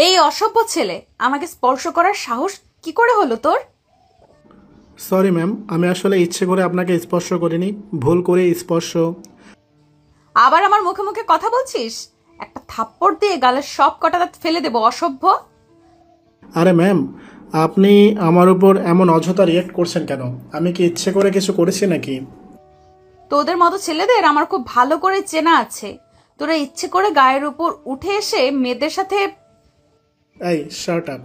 এই অসভ্য ছেলে, আমাকে স্পর্শ করার সাহস কি করে হলো তোর? সরি ম্যাম, আমি আসলে ইচ্ছে করে আপনাকে স্পর্শ করিনি, ভুল করে স্পর্শ। আবার আমার মুখে মুখে কথা বলছিস? একটা থাপ্পড় দিয়ে গালের সব কটা দাঁত ফেলে দেবো, অসভ্য। আরে ম্যাম, আপনি আমার উপর এমন অযথা রিয়েক্ট করছেন কেন? আমি কি ইচ্ছে করে কিছু করেছি নাকি? তোদের মতো ছেলেদের আমার খুব ভালো করে চেনা আছে। তোরা ইচ্ছে করে গায়ের উপর উঠে এসে মেয়েদের সাথে। এই শার্ট আপ।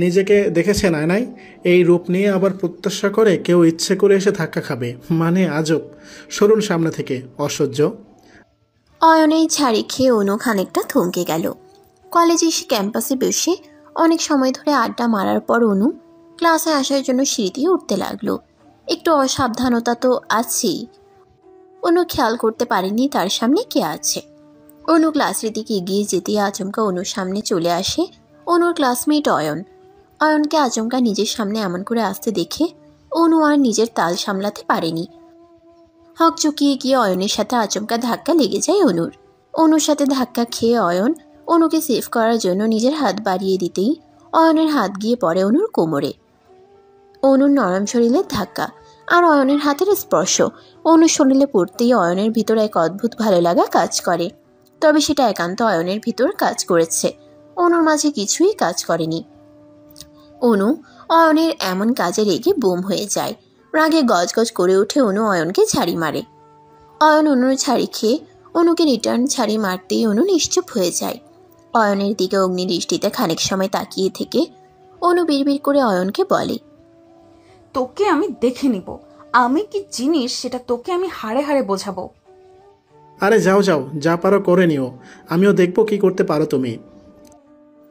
নিজেকে দেখেছেন আয়নায়? এই রূপ নিয়ে আবার প্রত্যাশা করে কেউ ইচ্ছে করে এসে ধাক্কা খাবে, মানে আজব। সরুন সামনে থেকে, অসহ্য। অয়নের ঝাড়ি খেয়ে অনু খানিকটা থমকে গেল। কলেজে এসে ক্যাম্পাসে বসে অনেক সময় ধরে আড্ডা মারার পর অনু ক্লাসে আসার জন্য সিঁড়ি দিয়ে উঠতে লাগলো। একটু অসাবধানতা তো আছেই। অনু খেয়াল করতে পারেনি তার সামনে কে আছে। অনু ক্লাসের দিকে এগিয়ে যেতে আচমকা অনুর সামনে চলে আসে অনুর ক্লাসমেট অয়ন। অয়নকে আচমকা নিজের সামনে এমন করে আসতে দেখে অনু আর নিজের তাল সামলাতে পারেনি। হকচকিয়ে গিয়ে অয়নের সাথে আচমকা ধাক্কা লেগে যায় অনুর। অনুর সাথে ধাক্কা খেয়ে অয়ন অনুকে সেভ করার জন্য নিজের হাত বাড়িয়ে দিতেই অয়নের হাত গিয়ে পড়ে অনুর কোমরে। অনুর নরম শরীরের ধাক্কা আর অয়নের হাতের স্পর্শ অনুর শরীরে পড়তেই অয়নের ভিতর এক অদ্ভুত ভালো লাগা কাজ করে। তবে সেটা একান্ত অয়নের ভিতর কাজ করেছে, অনুর মাঝে কিছুই কাজ করেনি। অনু অয়নের এমন কাজে রেগে বোম হয়ে যায়। রাগে গজগজ করে উঠে অনু অয়নকে ছাড়ি মারে। অয়ন অনুর ছাড়ি খেয়ে অনুকে রিটার্ন ছাড়ি মারতেই অনু নিশ্চুপ হয়ে যায়। অয়নের দিকে অগ্নিদৃষ্টিতে খানিক সময় তাকিয়ে থেকে অনু বিড়বিড় করে অয়নকে বলে, তোকে আমি দেখে নিব। আমি কি জিনিস সেটা তোকে আমি হাড়ে হাড়ে বোঝাবো। আরে যাও যাও, যা পারো করে নিও, আমিও দেখবো কি করতে পারো তুমি।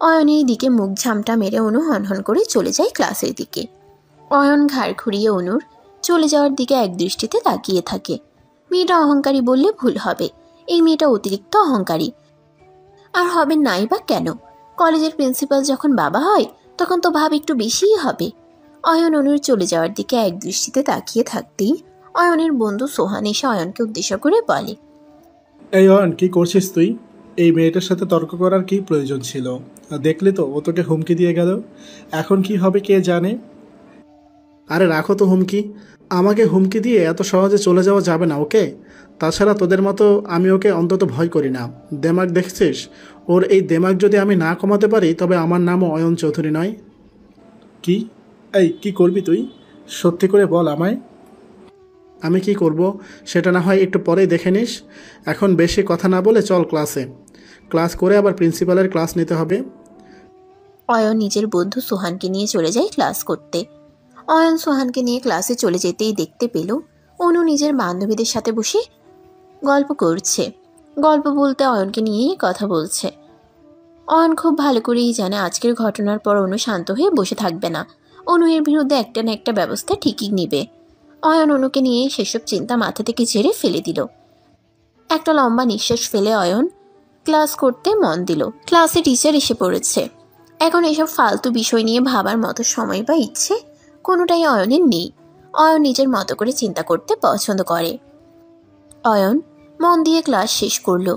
অয়নের দিকে মুখ ঝামটা মেরে অনু হনহন করে চলে যায় ক্লাসের দিকে। অয়ন ঘাড় ঘুরিয়ে অনুর চলে যাওয়ার দিকে এক দৃষ্টিতে তাকিয়ে থাকে। মেয়েটা অহংকারী বললে ভুল হবে, এই মেয়েটা অতিরিক্ত অহংকারী। আর হবে নাই বা কেন? কলেজের প্রিন্সিপাল যখন বাবা হয় তখন তো ভাব একটু বেশিই হবে। অয়ন অনুর চলে যাওয়ার দিকে এক দৃষ্টিতে তাকিয়ে থাকতেই অয়নের বন্ধু সোহান এসে অয়নকে উদ্দেশ্য করে বলে, এই অয়ন, কি করছিস তুই? এই মেয়েটার সাথে তর্ক করার কি প্রয়োজন ছিল? দেখলি তো, ও তোকে হুমকি দিয়ে গেল। এখন কি হবে কে জানে। আরে রাখো তো হুমকি। আমাকে হুমকি দিয়ে এত সহজে চলে যাওয়া যাবে না, ওকে? তাছাড়া তোদের মতো আমি ওকে অন্তত ভয় করি না। দেমাগ দেখছিস? ওর এই দেমাগ যদি আমি না কমাতে পারি তবে আমার নামও অয়ন চৌধুরী নয়। কি? এই কি করবি তুই? সত্যি করে বল আমায়। আমি কি করব সেটা না হয় একটু পরেই দেখে নিস। এখন বেশি কথা না বলে চল ক্লাসে। ক্লাস করে আবার প্রিন্সিপালের ক্লাস নিতে হবে। অয়ন নিজের বন্ধু সোহানকে নিয়ে চলে যায় ক্লাস করতে। অয়ন সোহানকে নিয়ে ক্লাসে চলে যেতেই দেখতে পেল অনু নিজের বান্ধবীদের সাথে বসে গল্প করছে। গল্প বলতে অয়নকে নিয়েই কথা বলছে। অয়ন খুব ভালো করেই জানে আজকের ঘটনার পর অনু শান্ত হয়ে বসে থাকবে না। অনু এর বিরুদ্ধে একটা না একটা ব্যবস্থা ঠিকই নেবে। অয়ন অনুকে নিয়ে সেসব চিন্তা মাথা থেকে ঝেড়ে ফেলে দিল। একটা লম্বা নিঃশ্বাস ফেলে অয়ন ক্লাস করতে মন দিল। ক্লাসে টিচার এসে পড়েছে। এখন এসব ফালতু বিষয় নিয়ে ভাবার মতো সময় বা ইচ্ছে কোনোটাই অয়নের নেই। অয়ন নিজের মতো করে চিন্তা করতে পছন্দ করে। অয়ন মন দিয়ে ক্লাস শেষ করলো।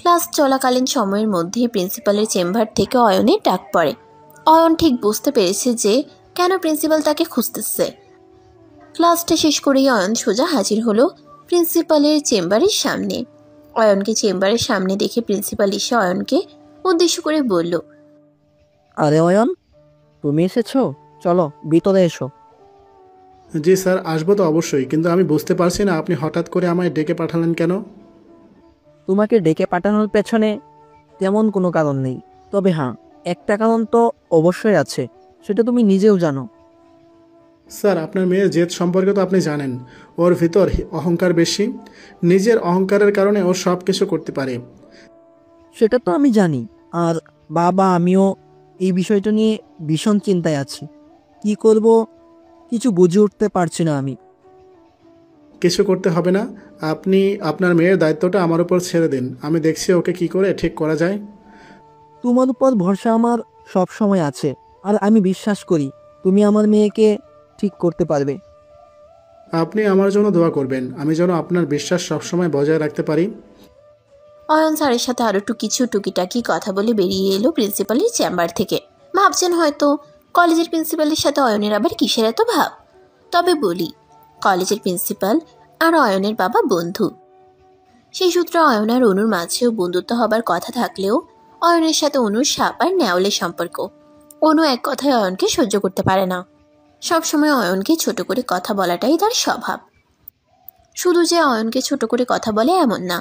ক্লাস চলাকালীন সময়ের মধ্যেই প্রিন্সিপালের চেম্বার থেকে অয়নের ডাক পড়ে। অয়ন ঠিক বুঝতে পেরেছে যে কেন প্রিন্সিপাল তাকে খুঁজতেছে। ক্লাসটা শেষ করেই অয়ন সোজা হাজির হলো প্রিন্সিপালের চেম্বারের সামনে। অয়নকে চেম্বারের সামনে দেখে প্রিন্সিপাল এসে অয়নকে উদ্দেশ্য করে বলল, আরে অয়ন, তুমি এসেছো? চলো ভিতরে এসো। জি স্যার, আসবো তো অবশ্যই, কিন্তু আমি বুঝতে পারছি না আপনি হঠাৎ করে আমায় ডেকে পাঠালেন কেন? তোমাকে ডেকে পাঠানোর পেছনে তেমন কোনো কারণ নেই, তবে হ্যাঁ, একটা কারণ তো অবশ্যই আছে, সেটা তুমি নিজেও জানো। স্যার, আপনার মেয়ের জেদ সম্পর্কে তো আপনি জানেন। ওর ভিতর অহংকার বেশি। নিজের অহংকারের কারণে ও সব কিছু করতে পারে। সেটা তো আমি জানি। আর বাবা আমিও এই বিষয়টা নিয়ে ভীষণ চিন্তায় আছি। কি করব কিছু বুঝে উঠতে পারছি না আমি। কিছু করতে হবে না। আপনি আপনার মেয়ের দায়িত্বটা আমার উপর ছেড়ে দিন, আমি দেখছি ওকে কি করে ঠিক করা যায়। তোমার উপর ভরসা আমার সব সময় আছে, আর আমি বিশ্বাস করি তুমি আমার মেয়েকে ঠিক করতে পারবে। আপনি আমার জন্য দোয়া করবেন, আমি যেন আপনার বিশ্বাস সবসময় বজায় রাখতে পারি। অয়ন স্যারের সাথে আরও কিছু টুকিটাকি কথা বলে বেরিয়ে এলো প্রিন্সিপালের চেম্বার থেকে। ভাবছেন হয়তো কলেজের প্রিন্সিপালের সাথে অয়নের আবার কিসের এত ভাব। তবে বলি, কলেজের প্রিন্সিপাল আর অয়নের বাবা বন্ধু। সেই সূত্রে অয়ন আর অনুর মাঝেও বন্ধুত্ব হবার কথা থাকলেও অয়নের সাথে অনুর সাপ আর নেওয়ালের সম্পর্ক। অনু এক কথায় অয়নকে সহ্য করতে পারে না। সবসময় অয়নকে ছোট করে কথা বলাটাই তার স্বভাব। শুধু যে অয়নকে ছোট করে কথা বলে এমন না,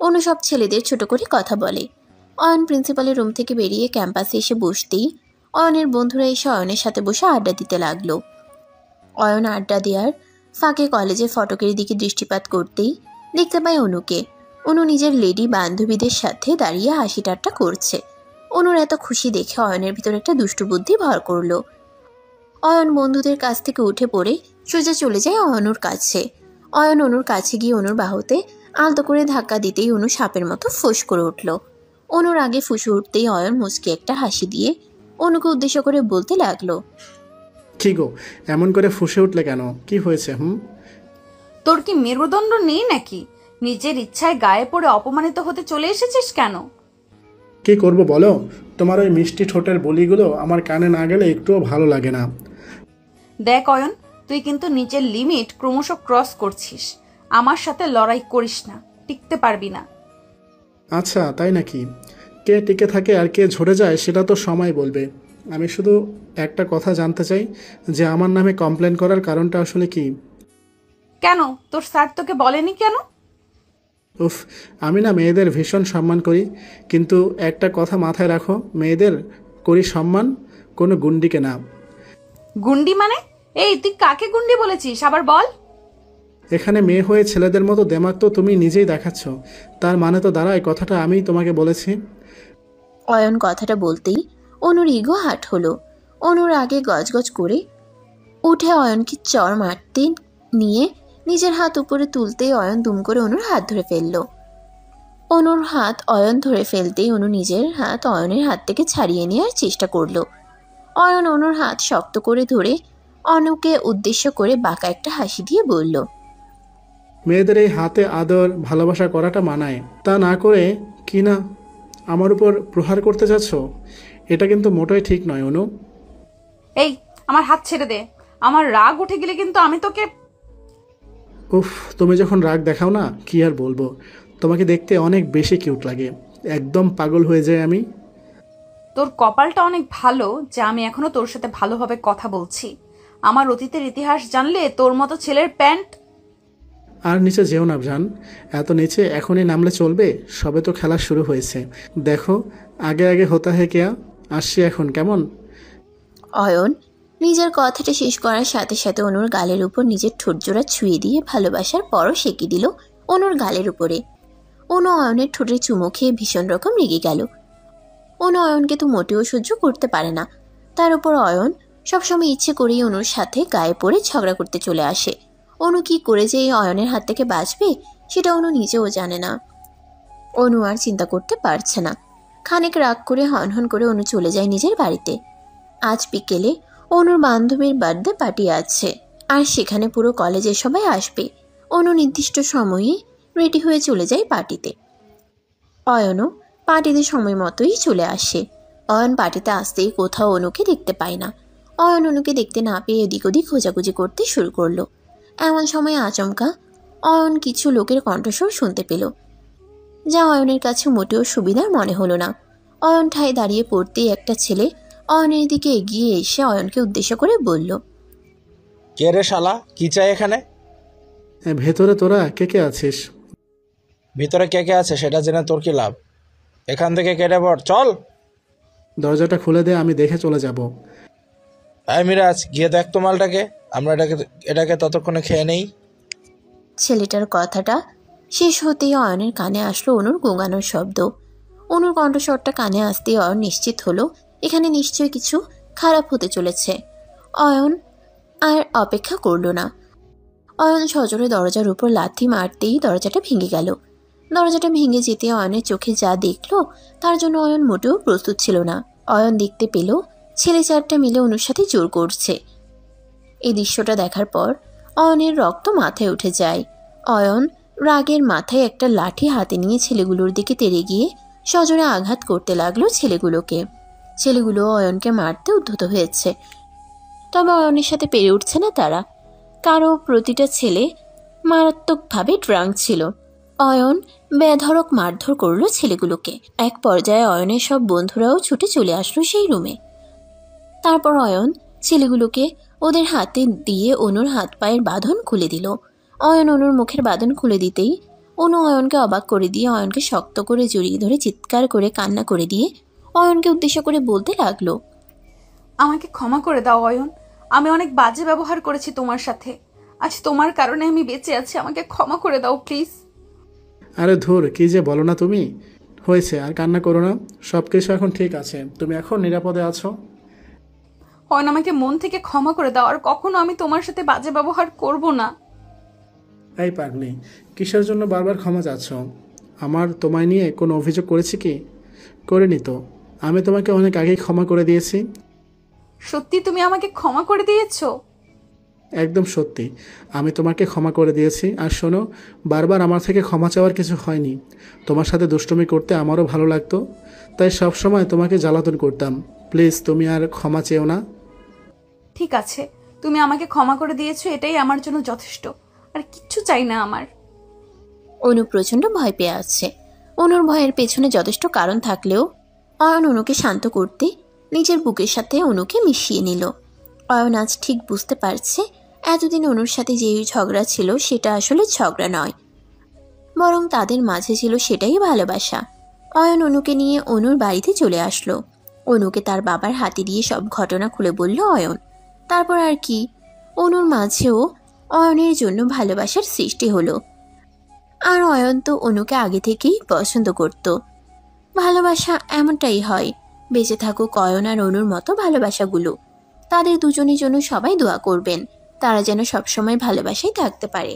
অনু সব ছেলেদের ছোট করে কথা বলে। অয়ন প্রিন্সিপালের রুম থেকে বেরিয়ে ক্যাম্পাসে এসে বসতেই অয়নের বন্ধুরা এসে অয়নের সাথে বসে আড্ডা দিতে লাগলো। অয়ন আড্ডা দেওয়ার ফাঁকে কলেজের ফটকের দিকে দৃষ্টিপাত করতেই দেখতে পায় অনুকে। অনু নিজের লেডি বান্ধবীদের সাথে দাঁড়িয়ে হাসি ঠাট্টা করছে। অনুর এত খুশি দেখে অয়নের ভিতর একটা দুষ্টু বুদ্ধি ভর করলো। অয়ন বন্ধুদের কাছ থেকে উঠে পড়ে সোজা চলে যায় অনুর কাছে। অয়ন অনুর কাছে গিয়ে অনুর বাহুতে আলতো করে ধাক্কা দিতেই অনু সাপের মতো ফোঁস করে উঠল। অনুর আগে ফুঁসে উঠতেই অয়ন মুচকি একটা হাসি দিয়ে অনুকে উদ্দেশ্য করে বলতে লাগলো, কি গো, এমন করে ফুঁসে উঠলে কেন? কি হয়েছে? তোর কি মেরুদণ্ড নেই নাকি? নিজের ইচ্ছায় গায়ে পড়ে অপমানিত হতে চলে এসেছিস কেন? কি করব বলো, তোমার ওই মিষ্টি ঠোঁটের বলিগুলো আমার কানে না গেলে একটুও ভালো লাগে না। দেখ অয়ন, তুই কিন্তু নিজের লিমিট ক্রমশ ক্রস করছিস। আমার সাথে লড়াই করিস না, টিকতে পারবি না। আচ্ছা, তাই নাকি? কে টিকে থাকে আর কে ঝরে যায় সেটা তো সময় বলবে। আমি শুধু একটা কথা জানতে চাই যে আমার নামে কমপ্লেন করার কারণটা আসলে কি? কেন, তোর স্যার তোকে বলেনি কেন? উফ, আমি না মেয়েদের ভীষণ সম্মান করি, কিন্তু একটা কথা মাথায় রাখো, মেয়েদের করি সম্মান, কোনো গুন্ডিকে না। গুন্ডি মানে? এই তুই কাকে গুন্ডি বলেছিস আবার বল। এখানে মেয়ে হয়ে ছেলেদের মতো দেমাগ তো তুমি নিজেই দেখাচ্ছ, তার মানে তো দাঁড়ায় কথাটা আমিই তোমাকে বলেছি। অয়ন কথাটা বলতেই অনুর ইগো হাট হলো। অনুর আগে গজগজ করে উঠে অয়নকে চড় মারতে নিয়ে নিজের হাত উপরে তুলতেই অয়ন দুম করে অনুর হাত ধরে ফেলল। অনুর হাত অয়ন ধরে ফেলতেই অনু নিজের হাত অয়নের হাত থেকে ছাড়িয়ে নেওয়ার চেষ্টা করলো। অয়ন অনুর হাত শক্ত করে ধরে অনুকে উদ্দেশ্য করে বাঁকা একটা হাসি দিয়ে বলল, মেয়েদের এই হাতে আদর ভালোবাসা করাটা মানায়, তা না করে কি না আমার উপর প্রহার করতে যাচ্ছ? এটা কিন্তু মোটেই ঠিক নয় অনু। এই, আমার হাত ছেড়ে দে। আমার রাগ উঠে গেলে কিন্তু আমি তোকে। উফ, তুমি যখন রাগ দেখাও না, কি আর বলবো, তোমাকে দেখতে অনেক বেশি কিউট লাগে, একদম পাগল হয়ে যায় আমি। তোর কপালটা অনেক ভালো যে আমি এখনো তোর সাথে ভালোভাবে কথা বলছি। আমার অতীতের ইতিহাস জানলে তোর মতো ছেলের প্যান্ট। আর নিচে যেও না জান, এত নিচে এখনই নামলে চলবে? সবে তো খেলা শুরু হয়েছে, দেখো আগে আগে হতা হে কেয়া। আসছি এখন, কেমন? অয়ন নিজের কথাটা শেষ করার সাথে সাথে অনুর গালের উপর নিজের ঠোঁটজোড়া ছুঁয়ে দিয়ে ভালোবাসার পরও সেঁকে দিল অনুর গালের উপরে। অনু অয়নের ঠোঁটে চুমো খেয়ে ভীষণ রকম রেগে গেল। অনু অয়নকে তো মোটেও সহ্য করতে পারে না। তার উপর অয়ন সবসময় ইচ্ছে করেই অনুর সাথে গায়ে পড়ে ঝগড়া করতে চলে আসে। অনু কি করে যে এই অয়নের হাত থেকে বাঁচবে সেটা অনু নিজেও জানে না। অনু আর চিন্তা করতে পারছে না। খানিক রাগ করে হনহন করে অনু চলে যায় নিজের বাড়িতে। আজ বিকেলে অনুর বান্ধবীর বার্থডে পার্টি আছে, আর সেখানে পুরো কলেজের সবাই আসবে। অনু নির্দিষ্ট সময়ে রেডি হয়ে চলে যায় পার্টিতে। অয়নও পার্টিতে সময় মতোই চলে আসে। অয়ন পার্টিতে আসতেই কোথাও অনুকে দেখতে পায় না। অয়ন অনুকে দেখতে না পেয়ে এদিক ওদিক খোঁজাখুঁজি করতে শুরু করলো। এমন সময় আচমকা অয়ন কিছু লোকের কণ্ঠস্বর শুনতে পেল, যা অয়নের কাছে মোটেও সুবিধার মনে হলো না। অয়ন ঠায় দাঁড়িয়ে পড়তেই একটা ছেলে অয়নের দিকে এগিয়ে এসে অয়নকে উদ্দেশ্য করে বলল, কে রে শালা, কি চাই এখানে? ভেতরে তোরা কে কে আছিস? ভিতরে কে কে আছে সেটা জেনে তোর কি লাভ? এখান থেকে কেটে পড়, চল। দরজাটা খুলে দে, আমি দেখে চলে যাব। এই মিরাজ, গিয়ে দেখ তো মালটাকে, আমরা এটাকে ততক্ষণে খেয়ে নেই। ছেলেটার কথাটা শেষ হতেই অয়নের কানে আসলো অনুর গোঙানোর শব্দ। অনুর কণ্ঠস্বরটা কানে আসতেই অয়ন নিশ্চিত হলো এখানে নিশ্চয়ই কিছু খারাপ হতে চলেছে। অয়ন আর অপেক্ষা করল না। অয়ন সজোরে দরজার উপর লাথি মারতেই দরজাটা ভেঙে গেল। দরজাটা ভেঙে যেতে অয়নের চোখে যা দেখল তার জন্য অয়ন মোটেও প্রস্তুত ছিল না। অয়ন দেখতে পেল ছেলে চারটা মিলে অনুর সাথে জোর করছে। এই দৃশ্যটা দেখার পর অয়নের রক্ত মাথায় উঠে যায়। অয়ন রাগের মাথায় একটা লাঠি হাতে নিয়ে ছেলেগুলোর দিকে তেড়ে গিয়ে সজোরে আঘাত করতে লাগলো ছেলেগুলোকে। ছেলেগুলো অয়নকে মারতে উদ্ধত হয়েছে, তবে অয়নের সাথে পেরে উঠছে না তারা। প্রতিটা ছেলে মারাত্মকভাবে ড্রাঙ্ক ছিল। অয়ন বেধড়ক মারধর করলো ছেলেগুলোকে। এক পর্যায়ে অয়নের সব বন্ধুরাও ছুটে চলে আসলো সেই রুমে। তারপর অয়ন ছেলেগুলোকে ওদের হাতে দিয়ে অনুর হাত পায়ের বাঁধন খুলে দিল। অয়ন অনুর মুখের বাঁধন খুলে দিতেই অনু অয়নকে অবাক করে দিয়ে অয়নকে শক্ত করে জড়িয়ে ধরে চিৎকার করে কান্না করে দিয়ে অয়নকে উদ্দেশ্য করে বলতে লাগলো, আমাকে ক্ষমা করে দাও অয়ন, আমি অনেক বাজে ব্যবহার করেছি তোমার সাথে। আজ তোমার কারণে আমি বেঁচে আছি, আমাকে ক্ষমা করে দাও প্লিজ। আরে ধুর, কি যে বলো না তুমি। হয়েছে, আর কান্না করো না, সব কিছু এখন ঠিক আছে, তুমি এখন নিরাপদে আছো। অয়ন, আমাকে মন থেকে ক্ষমা করে দাও, আর কখনো আমি তোমার সাথে বাজে ব্যবহার করব না। এই পাগলি, কিসের জন্য বারবার ক্ষমা চাচ্ছ? আমার তোমায় নিয়ে কোনো অভিযোগ করেছি কি? করিনি তো। আমি তোমাকে অনেক আগেই ক্ষমা করে দিয়েছি। সত্যি তুমি আমাকে ক্ষমা করে দিয়েছো? একদম সত্যি, আমি তোমাকে ক্ষমা করে দিয়েছি। আর শোনো, বারবার আমার থেকে ক্ষমা চাওয়ার কিছু হয়নি। তোমার সাথে দুষ্টুমি করতে আমারও ভালো লাগতো, তাই সবসময় তোমাকে জ্বালাতন করতাম। প্লিজ, তুমি আর ক্ষমা চেও না। ঠিক আছে, তুমি আমাকে ক্ষমা করে দিয়েছো, এটাই আমার জন্য যথেষ্ট, আর কিচ্ছু চাই না আমার। অনু প্রচণ্ড ভয় পেয়ে আছে। অনুর ভয়ের পেছনে যথেষ্ট কারণ থাকলেও অয়ন অনুকে শান্ত করতে নিজের বুকের সাথে অনুকে মিশিয়ে নিল। অয়ন আজ ঠিক বুঝতে পারছে এতদিন অনুর সাথে যে ঝগড়া ছিল সেটা আসলে ঝগড়া নয়, বরং তাদের মাঝে ছিল সেটাই ভালোবাসা। অয়ন অনুকে নিয়ে অনুর বাড়িতে চলে আসলো। অনুকে তার বাবার হাতে দিয়ে সব ঘটনা খুলে বলল অয়ন। তারপর আর কি, অনুর মাঝেও অয়নের জন্য ভালোবাসার সৃষ্টি হলো। আর অয়ন তো অনুকে আগে থেকেই পছন্দ করত। ভালোবাসা এমনটাই হয়, বেঁচে থাকুক অয়ন আর অনুর মতো ভালোবাসাগুলো। তাদের দুজনের জন্য সবাই দোয়া করবেন, তারা যেন সবসময় ভালোবাসায় থাকতে পারে।